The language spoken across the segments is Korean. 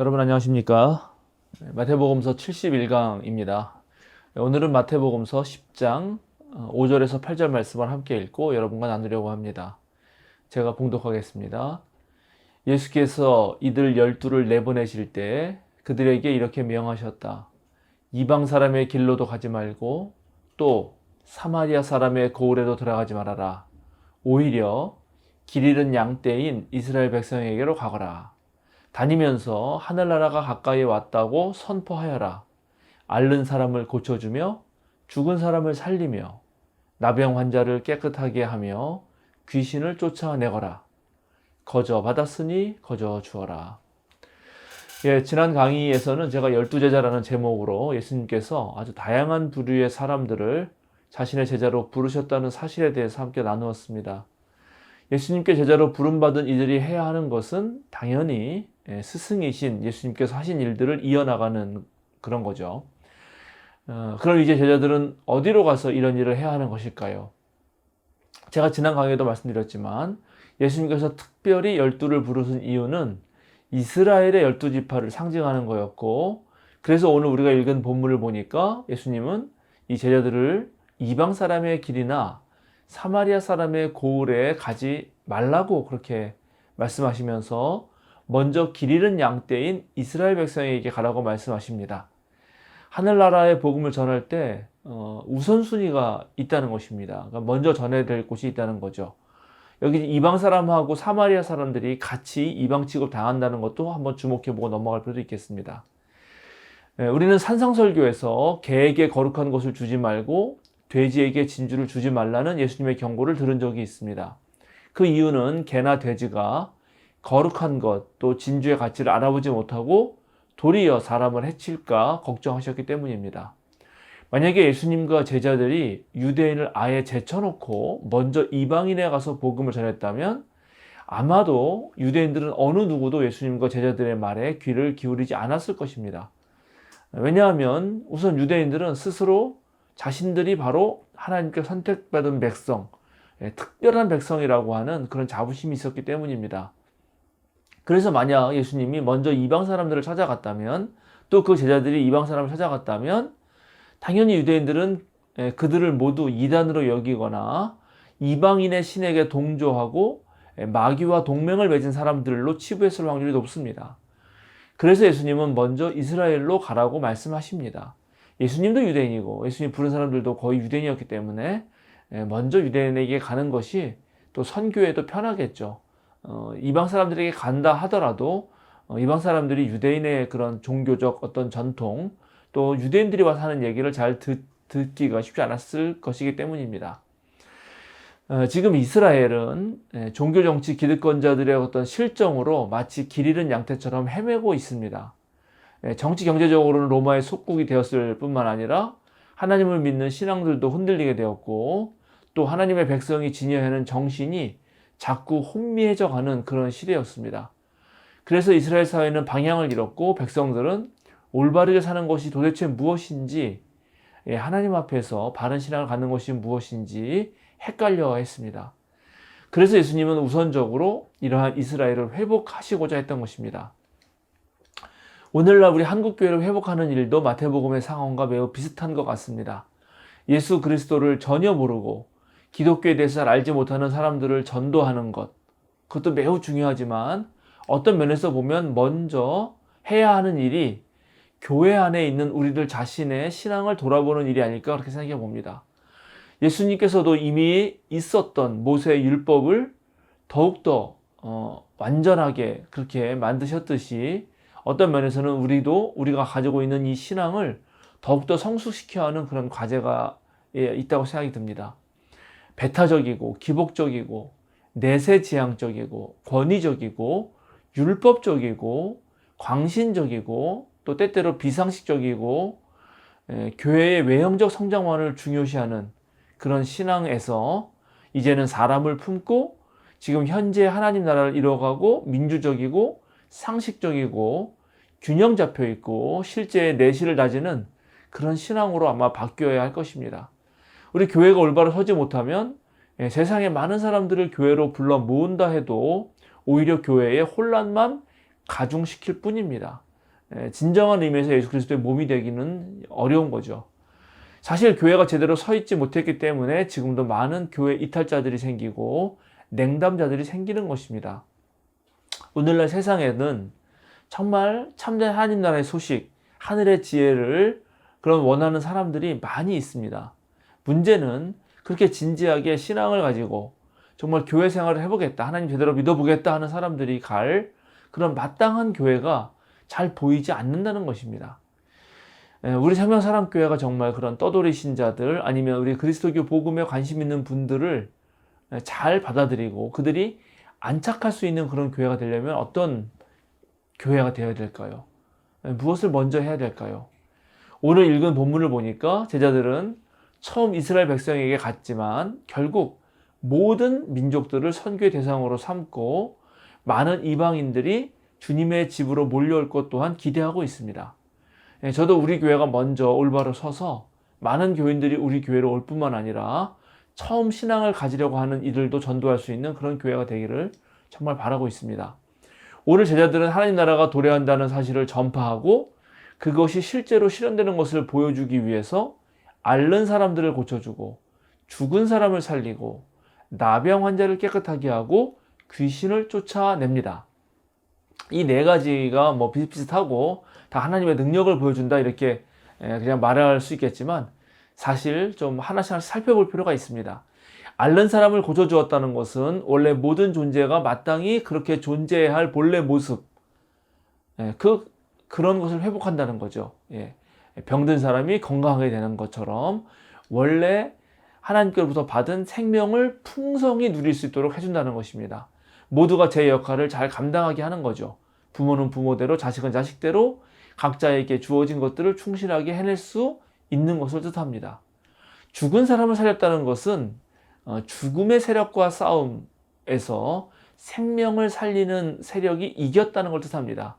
여러분 안녕하십니까? 마태복음서 71강입니다. 오늘은 마태복음서 10장 5절에서 8절 말씀을 함께 읽고 여러분과 나누려고 합니다. 제가 봉독하겠습니다. 예수께서 이들 12를 내보내실 때 그들에게 이렇게 명하셨다. 이방 사람의 길로도 가지 말고 또 사마리아 사람의 고을에도 들어가지 말아라. 오히려 길 잃은 양떼인 이스라엘 백성에게로 가거라. 다니면서 하늘나라가 가까이 왔다고 선포하여라. 앓는 사람을 고쳐주며 죽은 사람을 살리며 나병 환자를 깨끗하게 하며 귀신을 쫓아내거라. 거저 받았으니 거저 주어라. 지난 강의에서는 제가 12제자라는 제목으로 예수님께서 아주 다양한 부류의 사람들을 자신의 제자로 부르셨다는 사실에 대해서 함께 나누었습니다. 예수님께 제자로 부름받은 이들이 해야 하는 것은 당연히 스승이신 예수님께서 하신 일들을 이어나가는 그런 거죠. 그럼 이제 제자들은 어디로 가서 이런 일을 해야 하는 것일까요? 제가 지난 강의에도 말씀드렸지만 예수님께서 특별히 12를 부르신 이유는 이스라엘의 12지파를 상징하는 거였고, 그래서 오늘 우리가 읽은 본문을 보니까 예수님은 이 제자들을 이방 사람의 길이나 사마리아 사람의 고을에 가지 말라고 그렇게 말씀하시면서 먼저 길 잃은 양떼인 이스라엘 백성에게 가라고 말씀하십니다. 하늘나라의 복음을 전할 때 우선순위가 있다는 것입니다. 그러니까 먼저 전해야 될 곳이 있다는 거죠. 여기 이방 사람하고 사마리아 사람들이 같이 이방 취급 당한다는 것도 한번 주목해보고 넘어갈 필요도 있겠습니다. 우리는 산상설교에서 개에게 거룩한 것을 주지 말고 돼지에게 진주를 주지 말라는 예수님의 경고를 들은 적이 있습니다. 그 이유는 개나 돼지가 거룩한 것, 또 진주의 가치를 알아보지 못하고 도리어 사람을 해칠까 걱정하셨기 때문입니다. 만약에 예수님과 제자들이 유대인을 아예 제쳐놓고 먼저 이방인에 가서 복음을 전했다면 아마도 유대인들은 어느 누구도 예수님과 제자들의 말에 귀를 기울이지 않았을 것입니다. 왜냐하면 우선 유대인들은 스스로 자신들이 바로 하나님께 선택받은 백성, 특별한 백성이라고 하는 그런 자부심이 있었기 때문입니다. 그래서 만약 예수님이 먼저 이방 사람들을 찾아갔다면, 또 그 제자들이 이방 사람을 찾아갔다면 당연히 유대인들은 그들을 모두 이단으로 여기거나 이방인의 신에게 동조하고 마귀와 동맹을 맺은 사람들로 치부했을 확률이 높습니다. 그래서 예수님은 먼저 이스라엘로 가라고 말씀하십니다. 예수님도 유대인이고 예수님 부른 사람들도 거의 유대인이었기 때문에 먼저 유대인에게 가는 것이 또 선교에도 편하겠죠. 이방 사람들에게 간다 하더라도 이방 사람들이 유대인의 그런 종교적 어떤 전통, 또 유대인들이 와서 하는 얘기를 잘 듣기가 쉽지 않았을 것이기 때문입니다. 지금 이스라엘은 종교 정치 기득권자들의 어떤 실정으로 마치 길 잃은 양떼처럼 헤매고 있습니다. 정치 경제적으로는 로마의 속국이 되었을 뿐만 아니라 하나님을 믿는 신앙들도 흔들리게 되었고, 또 하나님의 백성이 지녀야 하는 정신이 자꾸 혼미해져 가는 그런 시대였습니다. 그래서 이스라엘 사회는 방향을 잃었고 백성들은 올바르게 사는 것이 도대체 무엇인지, 하나님 앞에서 바른 신앙을 갖는 것이 무엇인지 헷갈려 했습니다. 그래서 예수님은 우선적으로 이러한 이스라엘을 회복하시고자 했던 것입니다. 오늘날 우리 한국교회를 회복하는 일도 마태복음의 상황과 매우 비슷한 것 같습니다. 예수 그리스도를 전혀 모르고 기독교에 대해서 잘 알지 못하는 사람들을 전도하는 것, 그것도 매우 중요하지만 어떤 면에서 보면 먼저 해야 하는 일이 교회 안에 있는 우리들 자신의 신앙을 돌아보는 일이 아닐까 그렇게 생각해 봅니다. 예수님께서도 이미 있었던 모세의 율법을 더욱더 완전하게 그렇게 만드셨듯이 어떤 면에서는 우리가 가지고 있는 이 신앙을 더욱더 성숙시켜야 하는 그런 과제가 있다고 생각이 듭니다. 배타적이고 기복적이고 내세지향적이고 권위적이고 율법적이고 광신적이고 또 때때로 비상식적이고 교회의 외형적 성장만을 중요시하는 그런 신앙에서 이제는 사람을 품고 지금 현재 하나님 나라를 이뤄가고 민주적이고 상식적이고 균형 잡혀 있고 실제의 내실을 다지는 그런 신앙으로 아마 바뀌어야 할 것입니다. 우리 교회가 올바로 서지 못하면 세상에 많은 사람들을 교회로 불러 모은다 해도 오히려 교회의 혼란만 가중시킬 뿐입니다. 진정한 의미에서 예수 그리스도의 몸이 되기는 어려운 거죠. 사실 교회가 제대로 서 있지 못했기 때문에 지금도 많은 교회 이탈자들이 생기고 냉담자들이 생기는 것입니다. 오늘날 세상에는 정말 참된 하나님 나라의 소식, 하늘의 지혜를 그런 원하는 사람들이 많이 있습니다. 문제는 그렇게 진지하게 신앙을 가지고 정말 교회 생활을 해보겠다, 하나님 제대로 믿어보겠다 하는 사람들이 갈 그런 마땅한 교회가 잘 보이지 않는다는 것입니다. 우리 생명사랑교회가 정말 그런 떠돌이 신자들 아니면 우리 그리스도교 복음에 관심 있는 분들을 잘 받아들이고 그들이 안착할 수 있는 그런 교회가 되려면 어떤 교회가 되어야 될까요? 무엇을 먼저 해야 될까요? 오늘 읽은 본문을 보니까 제자들은 처음 이스라엘 백성에게 갔지만 결국 모든 민족들을 선교의 대상으로 삼고 많은 이방인들이 주님의 집으로 몰려올 것 또한 기대하고 있습니다. 저도 우리 교회가 먼저 올바로 서서 많은 교인들이 우리 교회로 올 뿐만 아니라 처음 신앙을 가지려고 하는 이들도 전도할 수 있는 그런 교회가 되기를 정말 바라고 있습니다. 오늘 제자들은 하나님 나라가 도래한다는 사실을 전파하고 그것이 실제로 실현되는 것을 보여주기 위해서 앓는 사람들을 고쳐주고 죽은 사람을 살리고 나병 환자를 깨끗하게 하고 귀신을 쫓아냅니다. 이 네 가지가 뭐 비슷비슷하고 다 하나님의 능력을 보여준다 이렇게 그냥 말할 수 있겠지만 사실 좀 하나씩 살펴볼 필요가 있습니다. 앓는 사람을 고쳐주었다는 것은 원래 모든 존재가 마땅히 그렇게 존재해야 할 본래 모습, 그런 것을 회복한다는 거죠. 병든 사람이 건강하게 되는 것처럼 원래 하나님께로부터 받은 생명을 풍성히 누릴 수 있도록 해준다는 것입니다. 모두가 제 역할을 잘 감당하게 하는 거죠. 부모는 부모대로, 자식은 자식대로 각자에게 주어진 것들을 충실하게 해낼 수 있는 것을 뜻합니다. 죽은 사람을 살렸다는 것은 죽음의 세력과 싸움에서 생명을 살리는 세력이 이겼다는 걸 뜻합니다.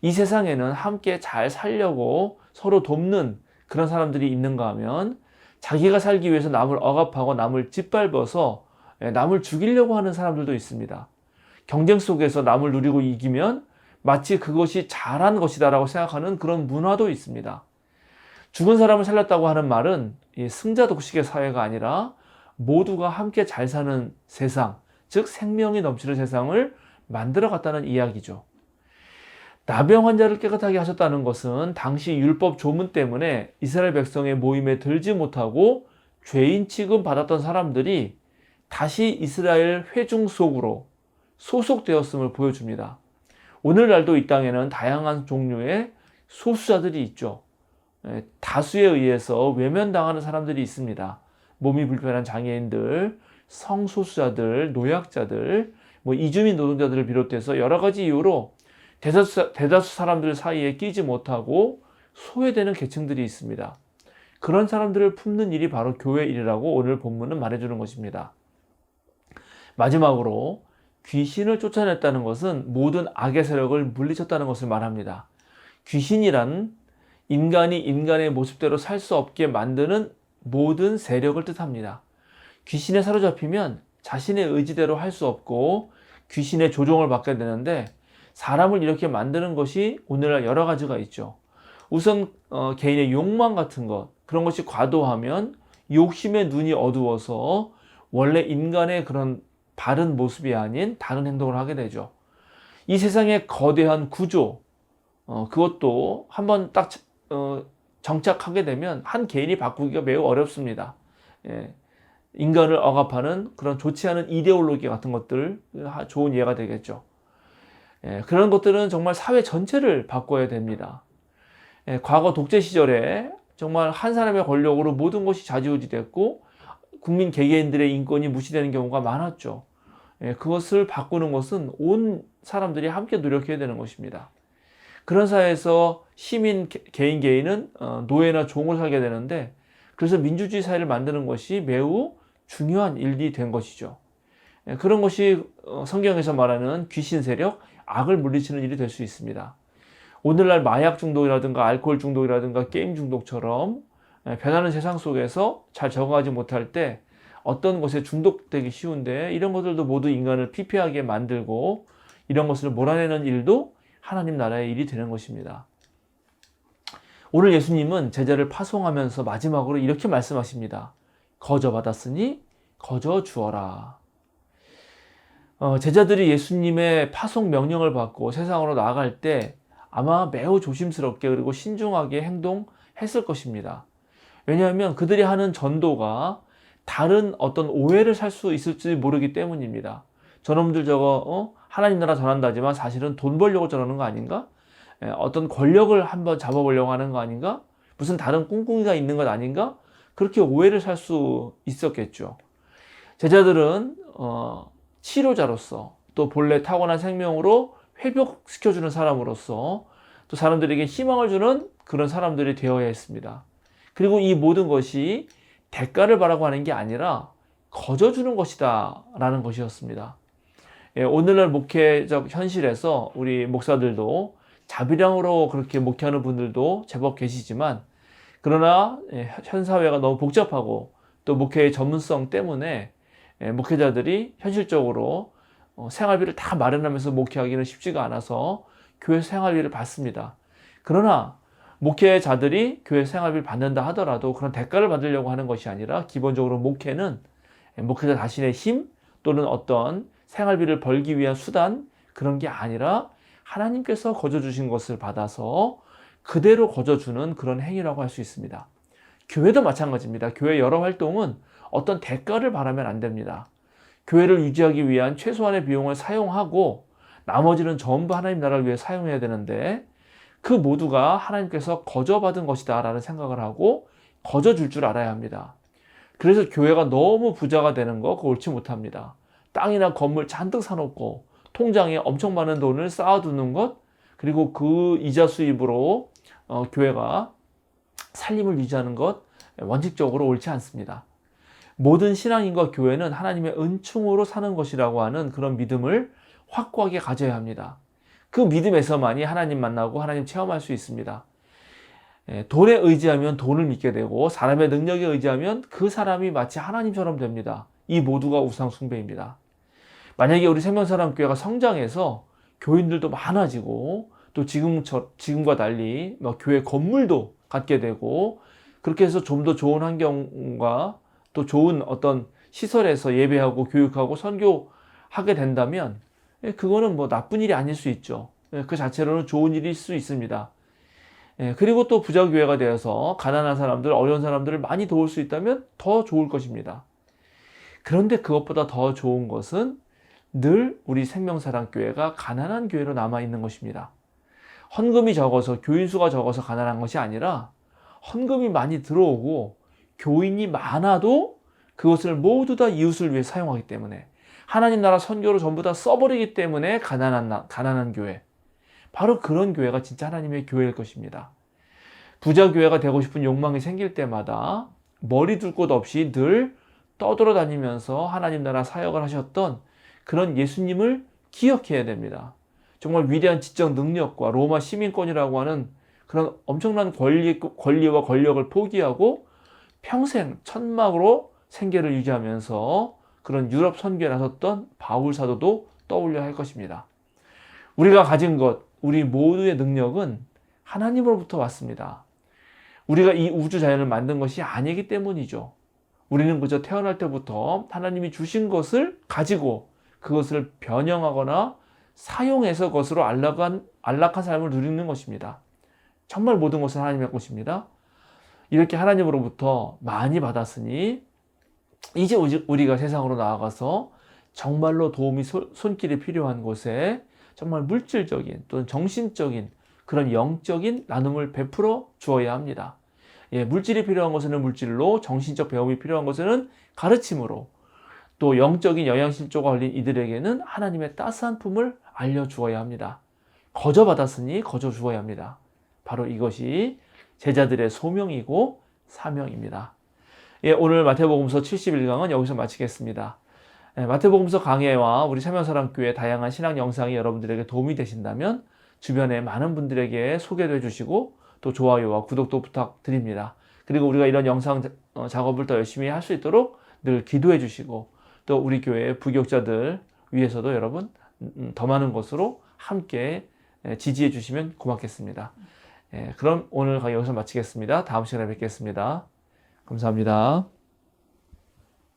이 세상에는 함께 잘 살려고 서로 돕는 그런 사람들이 있는가 하면 자기가 살기 위해서 남을 억압하고 남을 짓밟아서 남을 죽이려고 하는 사람들도 있습니다. 경쟁 속에서 남을 누리고 이기면 마치 그것이 잘한 것이다라고 생각하는 그런 문화도 있습니다. 죽은 사람을 살렸다고 하는 말은 승자 독식의 사회가 아니라 모두가 함께 잘 사는 세상, 즉 생명이 넘치는 세상을 만들어갔다는 이야기죠. 나병 환자를 깨끗하게 하셨다는 것은 당시 율법 조문 때문에 이스라엘 백성의 모임에 들지 못하고 죄인 취급 받았던 사람들이 다시 이스라엘 회중 속으로 소속되었음을 보여줍니다. 오늘날도 이 땅에는 다양한 종류의 소수자들이 있죠. 다수에 의해서 외면당하는 사람들이 있습니다. 몸이 불편한 장애인들, 성소수자들, 노약자들, 이주민 노동자들을 비롯해서 여러 가지 이유로 대다수 사람들 사이에 끼지 못하고 소외되는 계층들이 있습니다. 그런 사람들을 품는 일이 바로 교회 일이라고 오늘 본문은 말해주는 것입니다. 마지막으로 귀신을 쫓아냈다는 것은 모든 악의 세력을 물리쳤다는 것을 말합니다. 귀신이란 인간이 인간의 모습대로 살 수 없게 만드는 모든 세력을 뜻합니다. 귀신에 사로잡히면 자신의 의지대로 할 수 없고 귀신의 조종을 받게 되는데 사람을 이렇게 만드는 것이 오늘날 여러 가지가 있죠. 우선 개인의 욕망 같은 것, 그런 것이 과도하면 욕심의 눈이 어두워서 원래 인간의 그런 바른 모습이 아닌 다른 행동을 하게 되죠. 이 세상의 거대한 구조, 그것도 한번 딱 정착하게 되면 한 개인이 바꾸기가 매우 어렵습니다. 인간을 억압하는 그런 좋지 않은 이데올로기 같은 것들 좋은 예가 되겠죠. 그런 것들은 정말 사회 전체를 바꿔야 됩니다. 과거 독재 시절에 정말 한 사람의 권력으로 모든 것이 좌지우지됐고 국민 개개인들의 인권이 무시되는 경우가 많았죠. 그것을 바꾸는 것은 온 사람들이 함께 노력해야 되는 것입니다. 그런 사회에서 시민 개인은 노예나 종을 살게 되는데 그래서 민주주의 사회를 만드는 것이 매우 중요한 일이 된 것이죠. 그런 것이 성경에서 말하는 귀신 세력, 악을 물리치는 일이 될 수 있습니다. 오늘날 마약 중독이라든가 알코올 중독이라든가 게임 중독처럼 변하는 세상 속에서 잘 적응하지 못할 때 어떤 것에 중독되기 쉬운데 이런 것들도 모두 인간을 피폐하게 만들고 이런 것을 몰아내는 일도 하나님 나라의 일이 되는 것입니다. 오늘 예수님은 제자를 파송하면서 마지막으로 이렇게 말씀하십니다. 거저 받았으니 거저 주어라. 제자들이 예수님의 파송 명령을 받고 세상으로 나아갈 때 아마 매우 조심스럽게 그리고 신중하게 행동했을 것입니다. 왜냐하면 그들이 하는 전도가 다른 어떤 오해를 살 수 있을지 모르기 때문입니다. 저놈들 저거 하나님 나라 전한다지만 사실은 돈 벌려고 저러는 거 아닌가? 어떤 권력을 한번 잡아보려고 하는 거 아닌가? 무슨 다른 꿍꿍이가 있는 것 아닌가? 그렇게 오해를 살 수 있었겠죠. 제자들은 치료자로서 또 본래 타고난 생명으로 회복시켜주는 사람으로서 또 사람들에게 희망을 주는 그런 사람들이 되어야 했습니다. 그리고 이 모든 것이 대가를 바라고 하는 게 아니라 거저 주는 것이다 라는 것이었습니다. 오늘날 목회적 현실에서 우리 목사들도 자비량으로 그렇게 목회하는 분들도 제법 계시지만 그러나 현 사회가 너무 복잡하고 또 목회의 전문성 때문에 목회자들이 현실적으로 생활비를 다 마련하면서 목회하기는 쉽지가 않아서 교회 생활비를 받습니다. 그러나 목회자들이 교회 생활비를 받는다 하더라도 그런 대가를 받으려고 하는 것이 아니라 기본적으로 목회는 목회자 자신의 힘 또는 어떤 생활비를 벌기 위한 수단 그런 게 아니라 하나님께서 거저 주신 것을 받아서 그대로 거저 주는 그런 행위라고 할 수 있습니다. 교회도 마찬가지입니다. 교회 여러 활동은 어떤 대가를 바라면 안 됩니다. 교회를 유지하기 위한 최소한의 비용을 사용하고 나머지는 전부 하나님 나라를 위해 사용해야 되는데 그 모두가 하나님께서 거저 받은 것이다 라는 생각을 하고 거저 줄 줄 알아야 합니다. 그래서 교회가 너무 부자가 되는 거 그거 옳지 못합니다. 땅이나 건물 잔뜩 사놓고 통장에 엄청 많은 돈을 쌓아두는 것 그리고 그 이자 수입으로 교회가 살림을 유지하는 것 원칙적으로 옳지 않습니다. 모든 신앙인과 교회는 하나님의 은총으로 사는 것이라고 하는 그런 믿음을 확고하게 가져야 합니다. 그 믿음에서만이 하나님 만나고 하나님 체험할 수 있습니다. 돈에 의지하면 돈을 믿게 되고 사람의 능력에 의지하면 그 사람이 마치 하나님처럼 됩니다. 이 모두가 우상 숭배입니다. 만약에 우리 생명사랑교회가 성장해서 교인들도 많아지고 또 지금과 달리 교회 건물도 갖게 되고 그렇게 해서 좀 더 좋은 환경과 또 좋은 어떤 시설에서 예배하고 교육하고 선교하게 된다면 그거는 나쁜 일이 아닐 수 있죠. 그 자체로는 좋은 일일 수 있습니다. 그리고 또 부자교회가 되어서 가난한 사람들, 어려운 사람들을 많이 도울 수 있다면 더 좋을 것입니다. 그런데 그것보다 더 좋은 것은 늘 우리 생명사랑교회가 가난한 교회로 남아있는 것입니다. 헌금이 적어서 교인 수가 적어서 가난한 것이 아니라 헌금이 많이 들어오고 교인이 많아도 그것을 모두 다 이웃을 위해 사용하기 때문에 하나님 나라 선교로 전부 다 써버리기 때문에 가난한 교회 바로 그런 교회가 진짜 하나님의 교회일 것입니다. 부자 교회가 되고 싶은 욕망이 생길 때마다 머리 둘 곳 없이 늘 떠돌아다니면서 하나님 나라 사역을 하셨던 그런 예수님을 기억해야 됩니다. 정말 위대한 지적 능력과 로마 시민권이라고 하는 그런 엄청난 권리와 권력을 포기하고 평생 천막으로 생계를 유지하면서 그런 유럽 선교에 나섰던 바울 사도도 떠올려야 할 것입니다. 우리가 가진 것, 우리 모두의 능력은 하나님으로부터 왔습니다. 우리가 이 우주 자연을 만든 것이 아니기 때문이죠. 우리는 그저 태어날 때부터 하나님이 주신 것을 가지고 그것을 변형하거나 사용해서 그것으로 안락한 삶을 누리는 것입니다. 정말 모든 것은 하나님의 것입니다. 이렇게 하나님으로부터 많이 받았으니 이제 우리가 세상으로 나아가서 정말로 도움이 손길이 필요한 곳에 정말 물질적인 또는 정신적인 그런 영적인 나눔을 베풀어 주어야 합니다. 물질이 필요한 것에는 물질로, 정신적 배움이 필요한 것에는 가르침으로, 또 영적인 영양실조가 걸린 이들에게는 하나님의 따스한 품을 알려주어야 합니다. 거저 받았으니 거저 주어야 합니다. 바로 이것이 제자들의 소명이고 사명입니다. 오늘 마태복음서 71강은 여기서 마치겠습니다. 마태복음서 강해와 우리 생명사랑교회 다양한 신앙 영상이 여러분들에게 도움이 되신다면 주변에 많은 분들에게 소개도 해주시고 또 좋아요와 구독도 부탁드립니다. 그리고 우리가 이런 영상 작업을 더 열심히 할 수 있도록 늘 기도해 주시고 또 우리 교회 부교육자들 위해서도 여러분 더 많은 것으로 함께 지지해 주시면 고맙겠습니다. 그럼 오늘 강의 여기서 마치겠습니다. 다음 시간에 뵙겠습니다. 감사합니다.